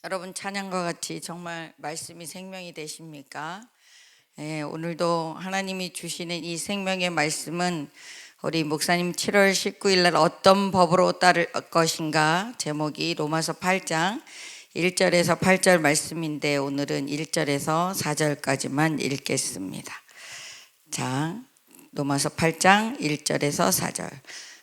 여러분 찬양과 같이 정말 말씀이 생명이 되십니까? 오늘도 하나님이 주시는 이 생명의 말씀은 우리 목사님 7월 19일 날 어떤 법으로 따를 것인가 제목이 로마서 8장 1절에서 8절 말씀인데 오늘은 1절에서 4절까지만 읽겠습니다. 자, 로마서 8장 1절에서 4절.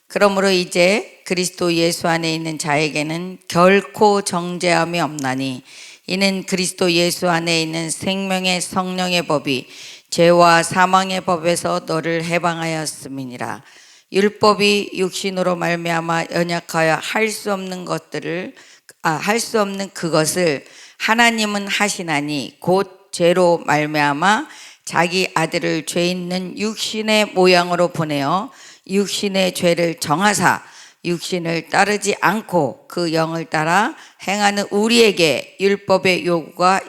그러므로 이제 그리스도 예수 안에 있는 자에게는 결코 정죄함이 없나니 이는 그리스도 예수 안에 있는 생명의 성령의 법이 죄와 사망의 법에서 너를 해방하였음이니라. 율법이 육신으로 말미암아 연약하여 할 수 없는 그것을 하나님은 하시나니 곧 죄로 말미암아 자기 아들을 죄 있는 육신의 모양으로 보내어 육신의 죄를 정하사 육신을 따르지 않고 그 영을 따라 행하는 우리에게 율법의 요구가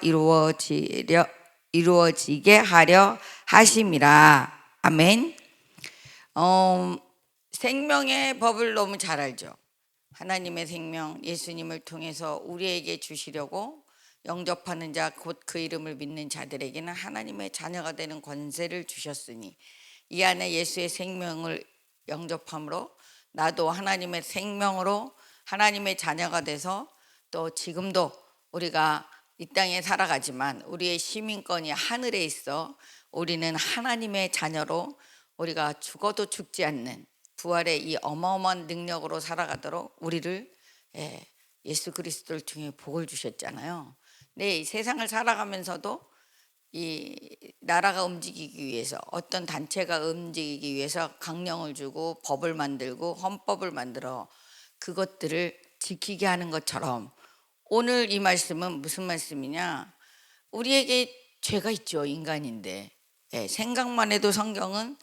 이루어지게 하려 하심이라. 아멘. 생명의 법을 너무 잘 알죠. 하나님의 생명 예수님을 통해서 우리에게 주시려고 영접하는 자 곧 그 이름을 믿는 자들에게는 하나님의 자녀가 되는 권세를 주셨으니 이 안에 예수의 생명을 영접함으로 나도 하나님의 생명으로 하나님의 자녀가 돼서 또 지금도 우리가 이 땅에 살아가지만 우리의 시민권이 하늘에 있어 우리는 하나님의 자녀로 우리가 죽어도 죽지 않는 부활의 이 어마어마한 능력으로 살아가도록 우리를 예수 그리스도를 통해 복을 주셨잖아요. 네, 이 세상을 살아가면서도 이 나라가 움직이기 위해서 어떤 단체가 움직이기 위해서 강령을 주고 법을 만들고 헌법을 만들어 그것들을 지키게 하는 것처럼 오늘 이 말씀은 무슨 말씀이냐? 우리에게 죄가 있죠. 인간인데 생각만 해도 성경은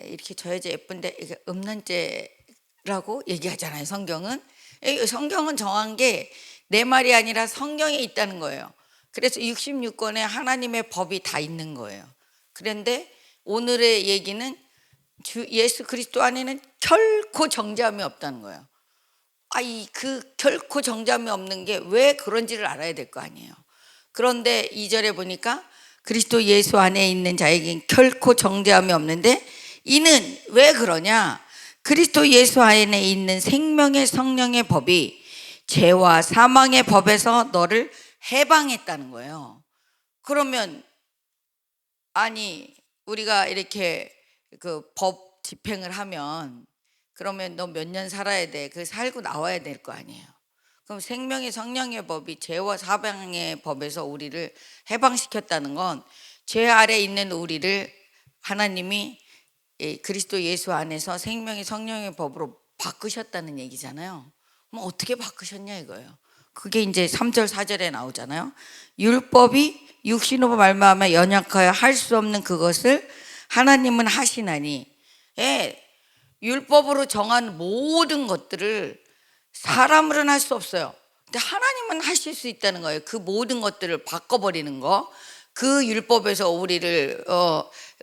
이렇게 저 여자 예쁜데 이게 없는 죄라고 얘기하잖아요. 성경은 정한 게 내 말이 아니라 성경에 있다는 거예요. 그래서 66권에 하나님의 법이 다 있는 거예요. 그런데 오늘의 얘기는 예수 그리스도 안에는 결코 정죄함이 없다는 거예요. 그 결코 정죄함이 없는 게 왜 그런지를 알아야 될 거 아니에요. 그런데 2절에 보니까 그리스도 예수 안에 있는 자에겐 결코 정죄함이 없는데 이는 왜 그러냐? 그리스도 예수 안에 있는 생명의 성령의 법이 죄와 사망의 법에서 너를 해방했다는 거예요. 그러면 우리가 이렇게 그 법 집행을 하면 그러면 너 몇 년 살아야 돼. 그 살고 나와야 될 거 아니에요. 그럼 생명의 성령의 법이 죄와 사망의 법에서 우리를 해방시켰다는 건 죄 아래 있는 우리를 하나님이 그리스도 예수 안에서 생명의 성령의 법으로 바꾸셨다는 얘기잖아요. 그럼 어떻게 바꾸셨냐 이거예요. 그게 이제 3절 4절에 나오잖아요. 율법이 육신으로 말미암아 연약하여 할 수 없는 그것을 하나님은 하시나니 율법으로 정한 모든 것들을 사람으로는 할 수 없어요. 근데 하나님은 하실 수 있다는 거예요. 그 모든 것들을 바꿔버리는 거, 그 율법에서 우리를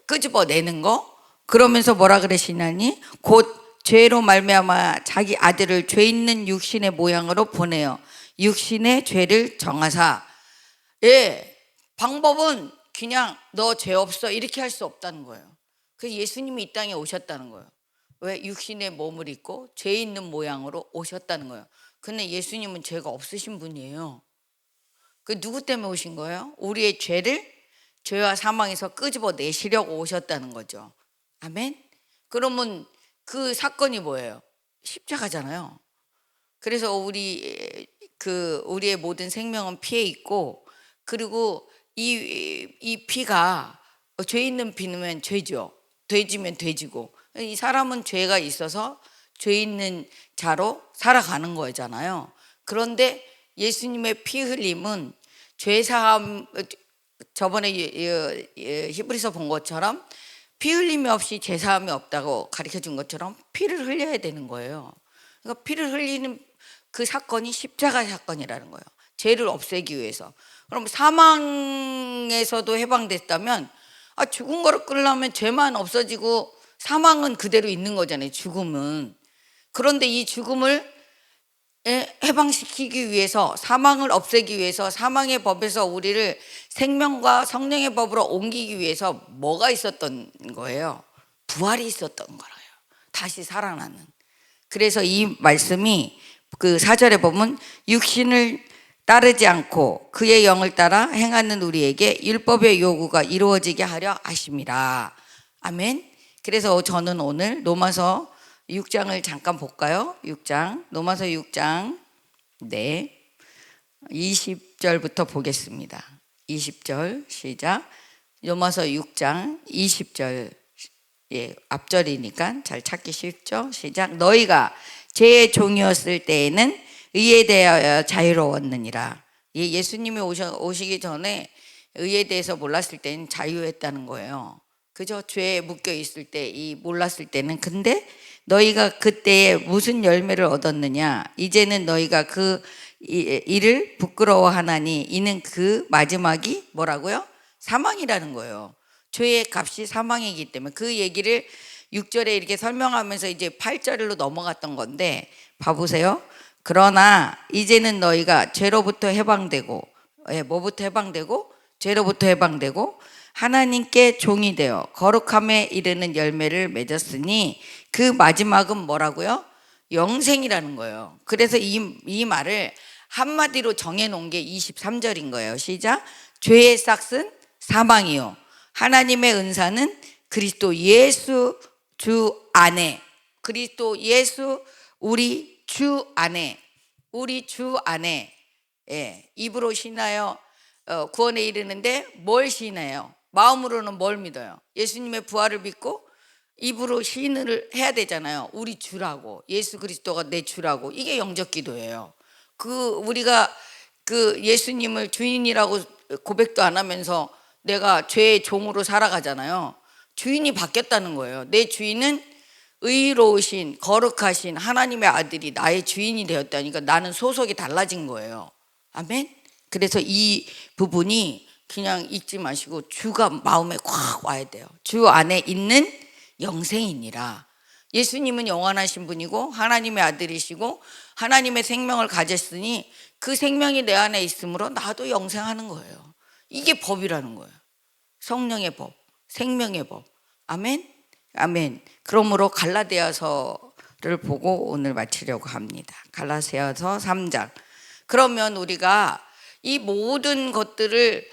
끄집어내는 거. 그러면서 뭐라 그러시나니 곧 죄로 말미암아 자기 아들을 죄 있는 육신의 모양으로 보내요. 육신의 죄를 정하사. 방법은 그냥 너 죄 없어 이렇게 할 수 없다는 거예요. 그래서 예수님이 이 땅에 오셨다는 거예요. 왜? 육신의 몸을 입고 죄 있는 모양으로 오셨다는 거예요. 근데 예수님은 죄가 없으신 분이에요. 그 누구 때문에 오신 거예요? 우리의 죄와 사망에서 끄집어 내시려고 오셨다는 거죠. 아멘. 그러면 그 사건이 뭐예요? 십자가잖아요. 그래서 우리의 모든 생명은 피에 있고, 그리고 이 피가 죄 있는 피면 죄죠. 돼지면 돼지고, 이 사람은 죄가 있어서 죄 있는 자로 살아가는 거잖아요. 그런데 예수님의 피 흘림은 죄 사함, 저번에 히브리서 본 것처럼 피 흘림이 없이 죄 사함이 없다고 가르쳐 준 것처럼 피를 흘려야 되는 거예요. 그러니까 피를 흘리는 그 사건이 십자가 사건이라는 거예요. 죄를 없애기 위해서. 그럼 사망에서도 해방됐다면 죽은 거를 끌려면 죄만 없어지고 사망은 그대로 있는 거잖아요. 죽음은. 그런데 이 죽음을 해방시키기 위해서, 사망을 없애기 위해서, 사망의 법에서 우리를 생명과 성령의 법으로 옮기기 위해서 뭐가 있었던 거예요? 부활이 있었던 거예요. 다시 살아나는. 그래서 이 말씀이 그 4절에 보면 육신을 따르지 않고 그의 영을 따라 행하는 우리에게 율법의 요구가 이루어지게 하려 하심이라. 아멘. 그래서 저는 오늘 로마서 6장을 잠깐 볼까요? 6장, 로마서 6장, 네, 20절부터 보겠습니다. 20절 시작. 로마서 6장 20절, 앞절이니까 잘 찾기 쉽죠? 시작. 너희가 죄의 종이었을 때에는 의에 대하여 자유로웠느니라. 예수님이 오시기 전에 의에 대해서 몰랐을 때는 자유했다는 거예요. 그죠? 죄에 묶여 있을 때, 몰랐을 때는. 근데 너희가 그때에 무슨 열매를 얻었느냐? 이제는 너희가 그 일을 부끄러워하나니 이는 그 마지막이 뭐라고요? 사망이라는 거예요. 죄의 값이 사망이기 때문에. 그 얘기를 6절에 이렇게 설명하면서 이제 8절로 넘어갔던 건데, 봐보세요. 그러나 이제는 너희가 죄로부터 해방되고, 뭐부터 해방되고? 죄로부터 해방되고 하나님께 종이 되어 거룩함에 이르는 열매를 맺었으니 그 마지막은 뭐라고요? 영생이라는 거예요. 그래서 이 말을 한마디로 정해놓은 게 23절인 거예요. 시작. 죄의 싹은 사망이요 하나님의 은사는 그리스도 예수 주 안에. 그리스도 예수 우리 주 안에. 우리 주 안에. 입으로 신하여 구원에 이르는데 뭘 신해요? 마음으로는 뭘 믿어요? 예수님의 부활을 믿고 입으로 시인을 해야 되잖아요. 우리 주라고, 예수 그리스도가 내 주라고. 이게 영적 기도예요. 우리가 예수님을 주인이라고 고백도 안 하면서 내가 죄의 종으로 살아가잖아요. 주인이 바뀌었다는 거예요. 내 주인은 의로우신 거룩하신 하나님의 아들이 나의 주인이 되었다니까 나는 소속이 달라진 거예요. 아멘. 그래서 이 부분이 그냥 잊지 마시고 주가 마음에 꽉 와야 돼요. 주 안에 있는 영생이니라. 예수님은 영원하신 분이고 하나님의 아들이시고 하나님의 생명을 가졌으니 그 생명이 내 안에 있으므로 나도 영생하는 거예요. 이게 법이라는 거예요. 성령의 법, 생명의 법. 아멘. 아멘. 그러므로 갈라디아서를 보고 오늘 마치려고 합니다. 갈라디아서 3장. 그러면 우리가 이 모든 것들을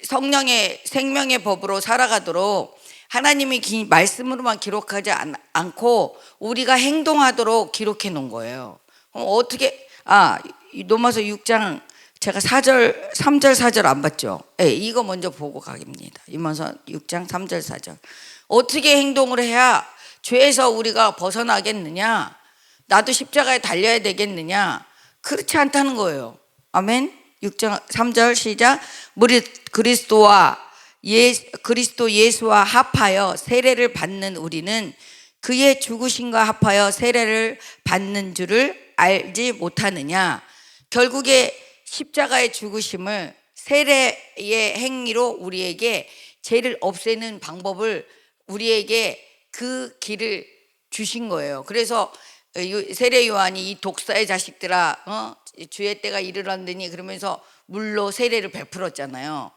성령의 생명의 법으로 살아가도록 하나님이 말씀으로만 기록하지 않고 우리가 행동하도록 기록해 놓은 거예요. 어떻게 로마서 6장 제가 3절 4절 안 봤죠? 이거 먼저 보고 가겠습니다. 로마서 6장 3절 4절. 어떻게 행동을 해야 죄에서 우리가 벗어나겠느냐? 나도 십자가에 달려야 되겠느냐? 그렇지 않다는 거예요. 아멘. 6장 3절 시작. 그리스도 예수와 합하여 세례를 받는 우리는 그의 죽으심과 합하여 세례를 받는 줄을 알지 못하느냐? 결국에 십자가의 죽으심을 세례의 행위로 우리에게 죄를 없애는 방법을 우리에게 그 길을 주신 거예요. 그래서 세례 요한이 이 독사의 자식들아, 주의 때가 이르렀느니 그러면서 물로 세례를 베풀었잖아요.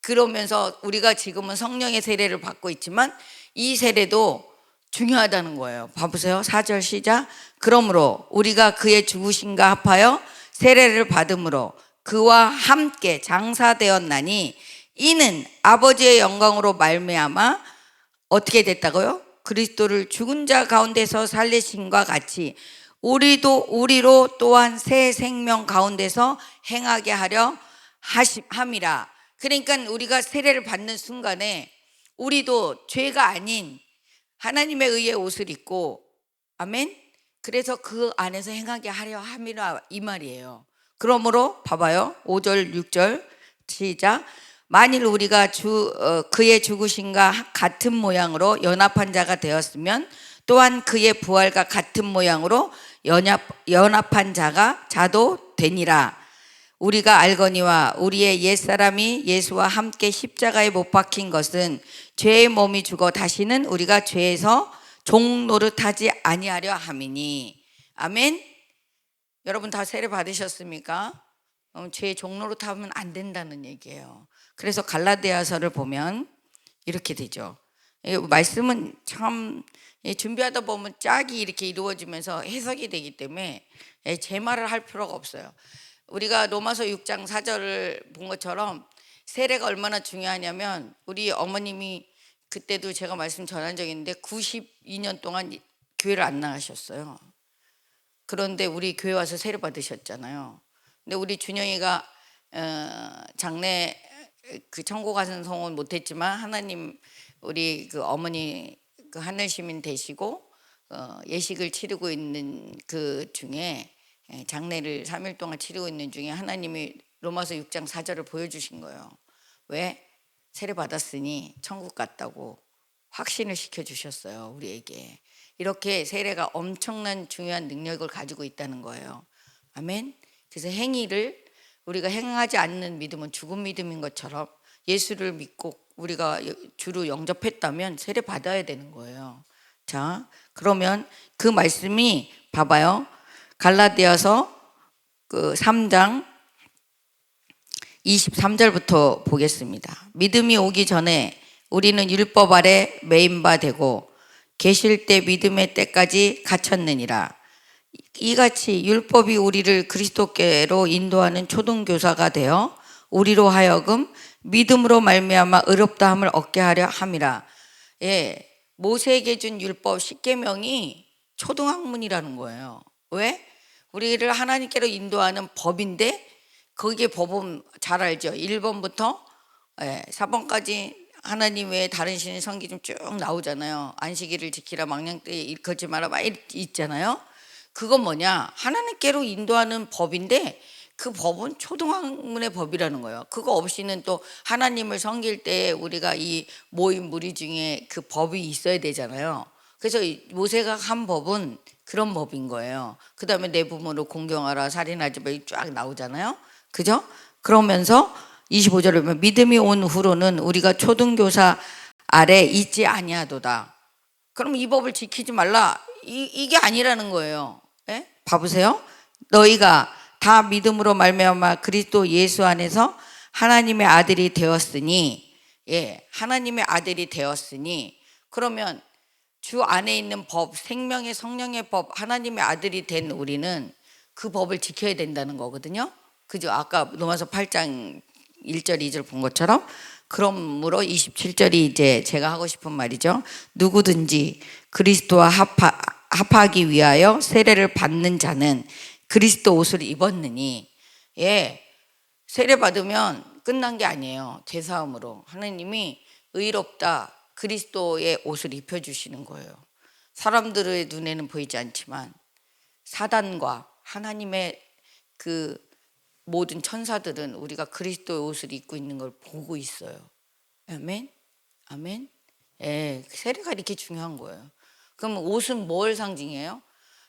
그러면서 우리가 지금은 성령의 세례를 받고 있지만 이 세례도 중요하다는 거예요. 봐보세요. 4절 시작. 그러므로 우리가 그의 죽으심과 합하여 세례를 받음으로 그와 함께 장사되었나니 이는 아버지의 영광으로 말미암아 어떻게 됐다고요? 그리스도를 죽은 자 가운데서 살리심과 같이 우리로 또한 새 생명 가운데서 행하게 하려 함이라. 그러니까 우리가 세례를 받는 순간에 우리도 죄가 아닌 하나님의 의의 옷을 입고, 아멘. 그래서 그 안에서 행하게 하려 함이라 이 말이에요. 그러므로 봐봐요. 5절 6절 시작. 만일 우리가 그의 죽으심과 같은 모양으로 연합한 자가 되었으면 또한 그의 부활과 같은 모양으로 연합한 자도 되니라. 우리가 알거니와 우리의 옛사람이 예수와 함께 십자가에 못 박힌 것은 죄의 몸이 죽어 다시는 우리가 죄에서 종 노릇하지 아니하려 함이니. 아멘. 여러분 다 세례 받으셨습니까? 죄 종로로 타면 안 된다는 얘기예요. 그래서 갈라디아서를 보면 이렇게 되죠. 이 말씀은 참 준비하다 보면 짝이 이렇게 이루어지면서 해석이 되기 때문에 제 말을 할 필요가 없어요. 우리가 로마서 6장 4절을 본 것처럼 세례가 얼마나 중요하냐면, 우리 어머님이 그때도 제가 말씀 전한 적이 있는데 92년 동안 교회를 안 나가셨어요. 그런데 우리 교회 와서 세례 받으셨잖아요. 근데 우리 준영이가 장래 그 천국 가는 성은 못했지만 하나님, 우리 그 어머니 그 하늘 시민 되시고 예식을 치르고 있는 그 중에, 장례를 3일 동안 치르고 있는 중에 하나님이 로마서 6장 4절을 보여주신 거예요. 왜? 세례 받았으니 천국 갔다고 확신을 시켜주셨어요, 우리에게. 이렇게 세례가 엄청난 중요한 능력을 가지고 있다는 거예요. 아멘. 그래서 행위를 우리가 행하지 않는 믿음은 죽은 믿음인 것처럼, 예수를 믿고 우리가 주로 영접했다면 세례 받아야 되는 거예요. 자, 그러면 그 말씀이 봐봐요. 갈라디아서 그 3장 23절부터 보겠습니다. 믿음이 오기 전에 우리는 율법 아래 매인 바 되고 계실 때 믿음의 때까지 갇혔느니라. 이같이 율법이 우리를 그리스도께로 인도하는 초등교사가 되어 우리로 하여금 믿음으로 말미암아 의롭다함을 얻게 하려 함이라. 예, 모세에게 준 율법 10계명이 초등학문이라는 거예요. 왜? 우리를 하나님께로 인도하는 법인데, 거기에 법은 잘 알죠. 1번부터 4번까지 하나님 외에 다른 신을 섬기지 쭉 나오잖아요. 안식일을 지키라, 망령되이 일컫지 마라, 막 있잖아요. 그건 뭐냐? 하나님께로 인도하는 법인데 그 법은 초등학문의 법이라는 거예요. 그거 없이는 또 하나님을 섬길 때 우리가 이 모인 무리 중에 그 법이 있어야 되잖아요. 그래서 모세가 한 법은 그런 법인 거예요. 그 다음에 내 부모를 공경하라, 살인하지 마, 쫙 나오잖아요. 그죠? 그러면서 25절에 보면 믿음이 온 후로는 우리가 초등교사 아래 있지 아니하도다. 그럼 이 법을 지키지 말라, 이게 아니라는 거예요. 예? 봐보세요. 너희가 다 믿음으로 말미암아 그리스도 예수 안에서 하나님의 아들이 되었으니, 하나님의 아들이 되었으니, 그러면 주 안에 있는 법, 생명의 성령의 법, 하나님의 아들이 된 우리는 그 법을 지켜야 된다는 거거든요. 그죠? 아까 로마서 8장 1절 2절 본 것처럼. 그러므로 27절이 이제 제가 하고 싶은 말이죠. 누구든지 그리스도와 합하기 위하여 세례를 받는 자는 그리스도 옷을 입었느니. 세례 받으면 끝난 게 아니에요. 제사함으로 하나님이 의롭다, 그리스도의 옷을 입혀주시는 거예요. 사람들의 눈에는 보이지 않지만 사단과 하나님의 그 모든 천사들은 우리가 그리스도의 옷을 입고 있는 걸 보고 있어요. 아멘? 아멘? 세례가 이렇게 중요한 거예요. 그럼 옷은 뭘 상징해요?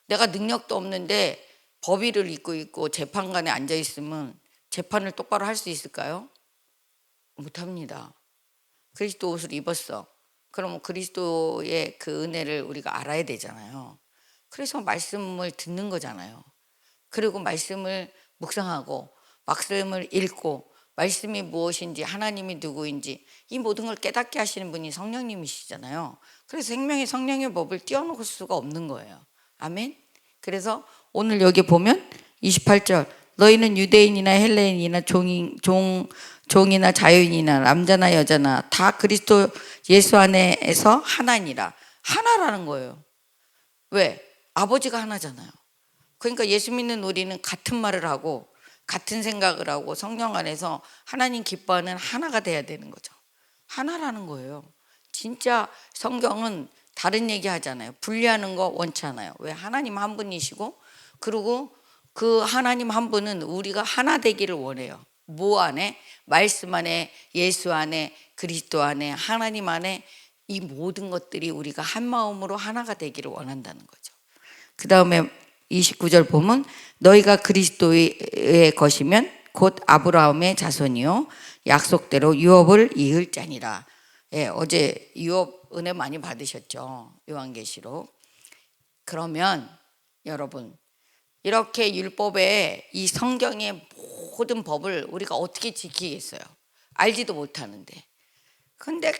내가 능력도 없는데 법의를 입고 있고 재판관에 앉아 있으면 재판을 똑바로 할 수 있을까요? 못합니다. 그리스도 옷을 입었어. 그러면 그리스도의 그 은혜를 우리가 알아야 되잖아요. 그래서 말씀을 듣는 거잖아요. 그리고 말씀을 묵상하고 말씀을 읽고 말씀이 무엇인지, 하나님이 누구인지, 이 모든 걸 깨닫게 하시는 분이 성령님이시잖아요. 그래서 생명의 성령의 법을 띄워놓을 수가 없는 거예요. 아멘. 그래서 오늘 여기 보면 28절, 너희는 유대인이나 헬레인이나 종이나 자유인이나 남자나 여자나 다 그리스도 예수 안에서 하나니라. 하나라는 거예요. 왜? 아버지가 하나잖아요. 그러니까 예수 믿는 우리는 같은 말을 하고 같은 생각을 하고 성령 안에서 하나님 기뻐하는 하나가 돼야 되는 거죠. 하나라는 거예요. 진짜 성경은 다른 얘기 하잖아요. 분리하는 거 원치 않아요. 왜? 하나님 한 분이시고, 그리고 그 하나님 한 분은 우리가 하나 되기를 원해요. 뭐 안에? 말씀 안에, 예수 안에, 그리스도 안에, 하나님 안에, 이 모든 것들이 우리가 한 마음으로 하나가 되기를 원한다는 거죠. 그 다음에 29절 보면 너희가 그리스도의 것이면 곧 아브라함의 자손이요 약속대로 유업을 이을 자니라. 어제 유업 은혜 많이 받으셨죠? 요한계시록. 그러면 여러분, 이렇게 율법에 이 성경의 모든 법을 우리가 어떻게 지키겠어요? 알지도 못하는데. 근데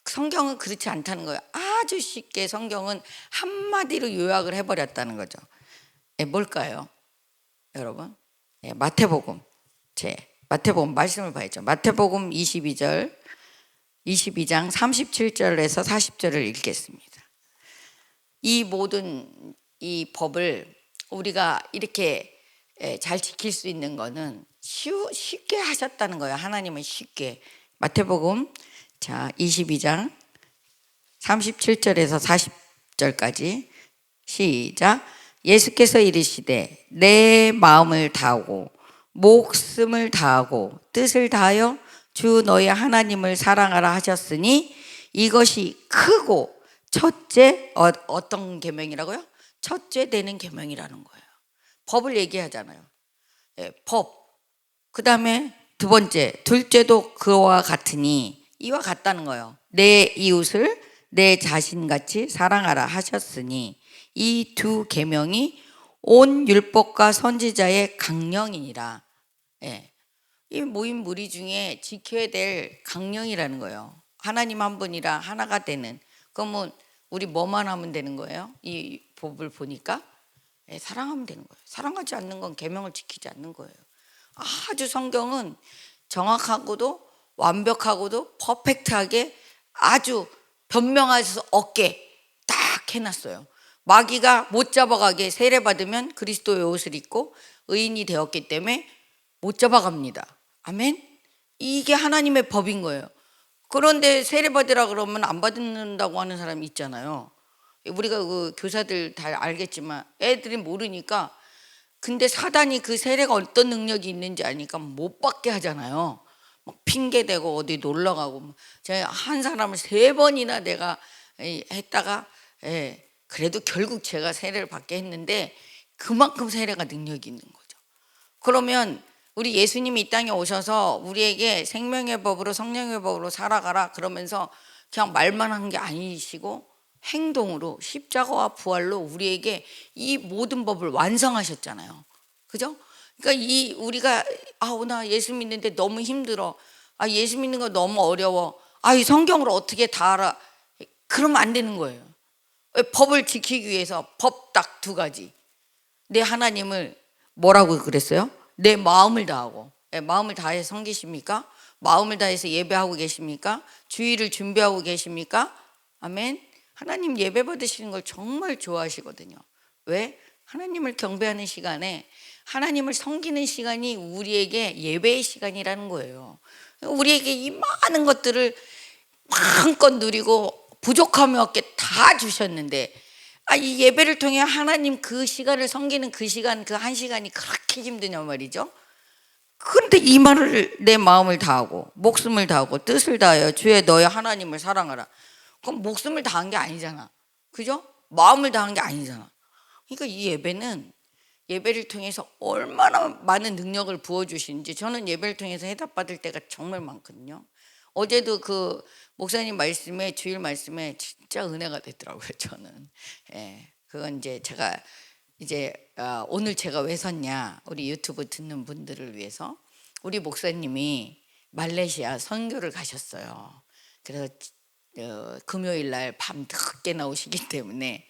성경은 그렇지 않다는 거예요. 아주 쉽게 성경은 한마디로 요약을 해버렸다는 거죠. 뭘까요, 여러분? 마태복음. 마태복음 말씀을 봐야죠. 마태복음 22장 37절에서 40절을 읽겠습니다. 이 모든 이 법을 우리가 이렇게 잘 지킬 수 있는 거는 쉽게 하셨다는 거예요. 하나님은 쉽게. 마태복음 22장 37절에서 40절까지 시작. 예수께서 이르시되 내 마음을 다하고 목숨을 다하고 뜻을 다하여 주 너의 하나님을 사랑하라 하셨으니 이것이 크고 첫째 어떤 계명이라고요? 첫째 되는 계명이라는 거예요. 법을 얘기하잖아요. 법. 그 다음에 두 번째, 둘째도 그와 같으니 이와 같다는 거예요. 내 이웃을 내 자신같이 사랑하라 하셨으니 이 두 계명이 온 율법과 선지자의 강령이니라. 이 모인 무리 중에 지켜야 될 강령이라는 거예요. 하나님 한 분이라 하나가 되는. 그러면 우리 뭐만 하면 되는 거예요? 이 법을 보니까 사랑하면 되는 거예요. 사랑하지 않는 건 계명을 지키지 않는 거예요. 아주 성경은 정확하고도 완벽하고도 퍼펙트하게 아주 변명하셔서 없게 딱 해놨어요. 마귀가 못 잡아가게 세례받으면 그리스도의 옷을 입고 의인이 되었기 때문에 못 잡아갑니다. 아멘? 이게 하나님의 법인 거예요. 그런데 세례받으라 그러면 안 받는다고 하는 사람이 있잖아요. 우리가 그 교사들 다 알겠지만 애들이 모르니까. 근데 사단이 그 세례가 어떤 능력이 있는지 아니까 못 받게 하잖아요. 막 핑계대고 어디 놀러 가고. 제가 한 사람을 3번이나 내가 했다가 그래도 결국 제가 세례를 받게 했는데 그만큼 세례가 능력이 있는 거죠. 그러면 우리 예수님이 이 땅에 오셔서 우리에게 생명의 법으로 성령의 법으로 살아가라 그러면서 그냥 말만 한 게 아니시고 행동으로 십자가와 부활로 우리에게 이 모든 법을 완성하셨잖아요. 그죠? 그러니까 우리가 나 예수 믿는데 너무 힘들어. 예수 믿는 거 너무 어려워. 이 성경을 어떻게 다 알아? 그러면 안 되는 거예요. 법을 지키기 위해서 법 딱 2가지. 내 하나님을 뭐라고 그랬어요? 내 마음을 다하고. 마음을 다해서 섬기십니까? 마음을 다해서 예배하고 계십니까? 주일을 준비하고 계십니까? 아멘. 하나님 예배 받으시는 걸 정말 좋아하시거든요. 왜? 하나님을 경배하는 시간에 하나님을 섬기는 시간이 우리에게 예배의 시간이라는 거예요. 우리에게 이 많은 것들을 마음껏 누리고 부족함이 없게 다 주셨는데 이 예배를 통해 하나님 그 시간을 섬기는 그 시간, 그 1시간이 그렇게 힘드냐 말이죠. 그런데 이 말을 내 마음을 다하고 목숨을 다하고 뜻을 다하여 주의 너의 하나님을 사랑하라. 그럼 목숨을 다한 게 아니잖아. 그죠? 마음을 다한 게 아니잖아. 그러니까 이 예배는 예배를 통해서 얼마나 많은 능력을 부어주시는지 저는 예배를 통해서 해답받을 때가 정말 많거든요. 어제도 그 목사님 말씀에 주일 말씀에 진짜 은혜가 됐더라고요. 저는 그건 이제 제가 오늘 제가 왜 섰냐 우리 유튜브 듣는 분들을 위해서 우리 목사님이 말레이시아 선교를 가셨어요. 그래서 금요일 날 밤 늦게 나오시기 때문에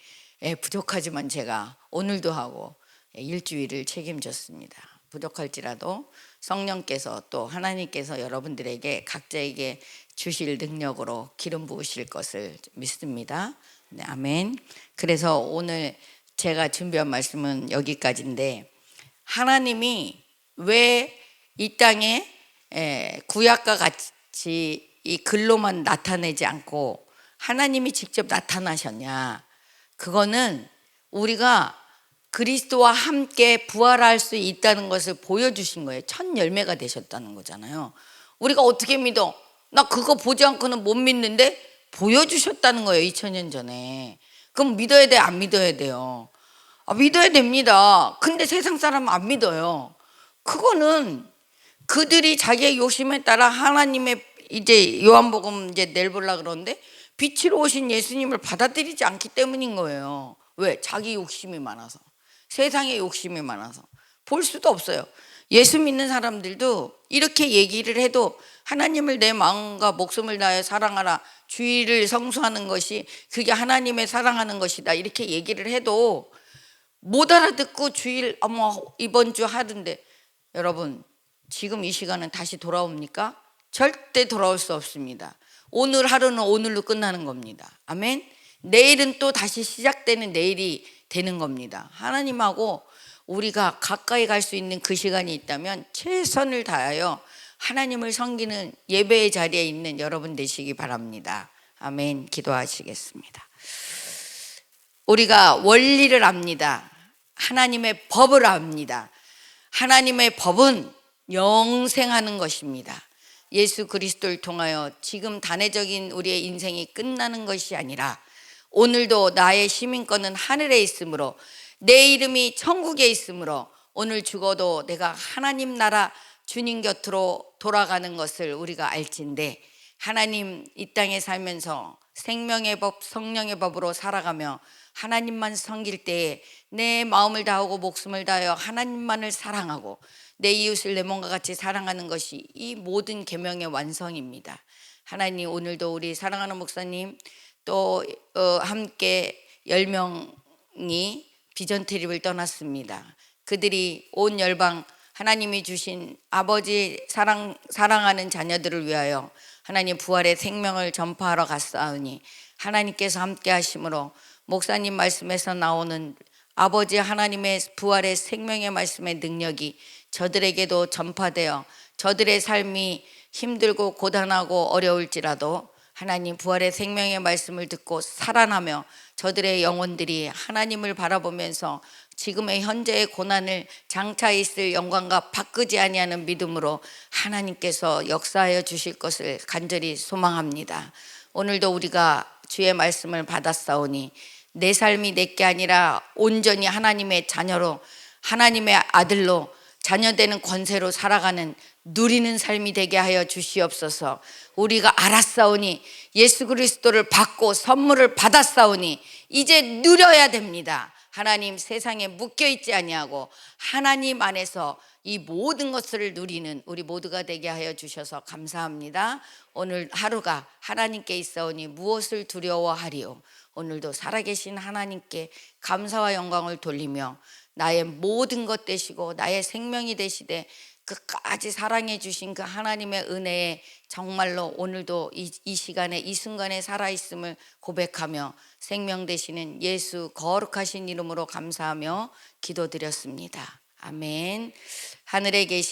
부족하지만 제가 오늘도 하고 일주일을 책임졌습니다. 부족할지라도 성령께서 또 하나님께서 여러분들에게 각자에게 주실 능력으로 기름 부으실 것을 믿습니다. 네, 아멘. 그래서 오늘 제가 준비한 말씀은 여기까지인데 하나님이 왜 이 땅에 구약과 같이 이 글로만 나타내지 않고 하나님이 직접 나타나셨냐? 그거는 우리가 그리스도와 함께 부활할 수 있다는 것을 보여주신 거예요. 첫 열매가 되셨다는 거잖아요. 우리가 어떻게 믿어? 나 그거 보지 않고는 못 믿는데 보여주셨다는 거예요. 2000년 전에. 그럼 믿어야 돼? 안 믿어야 돼요? 믿어야 됩니다. 근데 세상 사람은 안 믿어요. 그거는 그들이 자기의 욕심에 따라 하나님의 요한복음 내일 보려고 그러는데 빛으로 오신 예수님을 받아들이지 않기 때문인 거예요. 왜? 자기 욕심이 많아서. 세상에 욕심이 많아서 볼 수도 없어요. 예수 믿는 사람들도 이렇게 얘기를 해도 하나님을 내 마음과 목숨을 다하여 사랑하라, 주의를 성수하는 것이 그게 하나님의 사랑하는 것이다, 이렇게 얘기를 해도 못 알아듣고 주일 이번 주 하던데, 여러분 지금 이 시간은 다시 돌아옵니까? 절대 돌아올 수 없습니다. 오늘 하루는 오늘로 끝나는 겁니다. 아멘. 내일은 또 다시 시작되는 내일이 되는 겁니다. 하나님하고 우리가 가까이 갈 수 있는 그 시간이 있다면 최선을 다하여 하나님을 섬기는 예배의 자리에 있는 여러분 되시기 바랍니다. 아멘. 기도하시겠습니다. 우리가 원리를 압니다. 하나님의 법을 압니다. 하나님의 법은 영생하는 것입니다. 예수 그리스도를 통하여 지금 단회적인 우리의 인생이 끝나는 것이 아니라 오늘도 나의 시민권은 하늘에 있으므로 내 이름이 천국에 있으므로 오늘 죽어도 내가 하나님 나라 주님 곁으로 돌아가는 것을 우리가 알진대, 하나님 이 땅에 살면서 생명의 법, 성령의 법으로 살아가며 하나님만 섬길 때에 내 마음을 다하고 목숨을 다하여 하나님만을 사랑하고 내 이웃을 내 몸과 같이 사랑하는 것이 이 모든 계명의 완성입니다. 하나님, 오늘도 우리 사랑하는 목사님 또 함께 10명이 비전 트립을 떠났습니다. 그들이 온 열방 하나님이 주신 아버지 사랑하는 자녀들을 위하여 하나님 부활의 생명을 전파하러 갔사오니 하나님께서 함께 하심으로 목사님 말씀에서 나오는 아버지 하나님의 부활의 생명의 말씀의 능력이 저들에게도 전파되어 저들의 삶이 힘들고 고단하고 어려울지라도 하나님 부활의 생명의 말씀을 듣고 살아나며 저들의 영혼들이 하나님을 바라보면서 지금의 현재의 고난을 장차 있을 영광과 바꾸지 아니하는 믿음으로 하나님께서 역사하여 주실 것을 간절히 소망합니다. 오늘도 우리가 주의 말씀을 받았사오니 내 삶이 내게 아니라 온전히 하나님의 자녀로, 하나님의 아들로, 자녀되는 권세로 살아가는 누리는 삶이 되게 하여 주시옵소서. 우리가 알았사오니 예수 그리스도를 받고 선물을 받았사오니 이제 누려야 됩니다. 하나님 세상에 묶여있지 아니하고 하나님 안에서 이 모든 것을 누리는 우리 모두가 되게 하여 주셔서 감사합니다. 오늘 하루가 하나님께 있사오니 무엇을 두려워하리요. 오늘도 살아계신 하나님께 감사와 영광을 돌리며 나의 모든 것 되시고 나의 생명이 되시되 끝까지 사랑해 주신 그 하나님의 은혜에 정말로 오늘도 이 시간에 이 순간에 살아있음을 고백하며 생명 되시는 예수 거룩하신 이름으로 감사하며 기도드렸습니다. 아멘. 하늘에 계신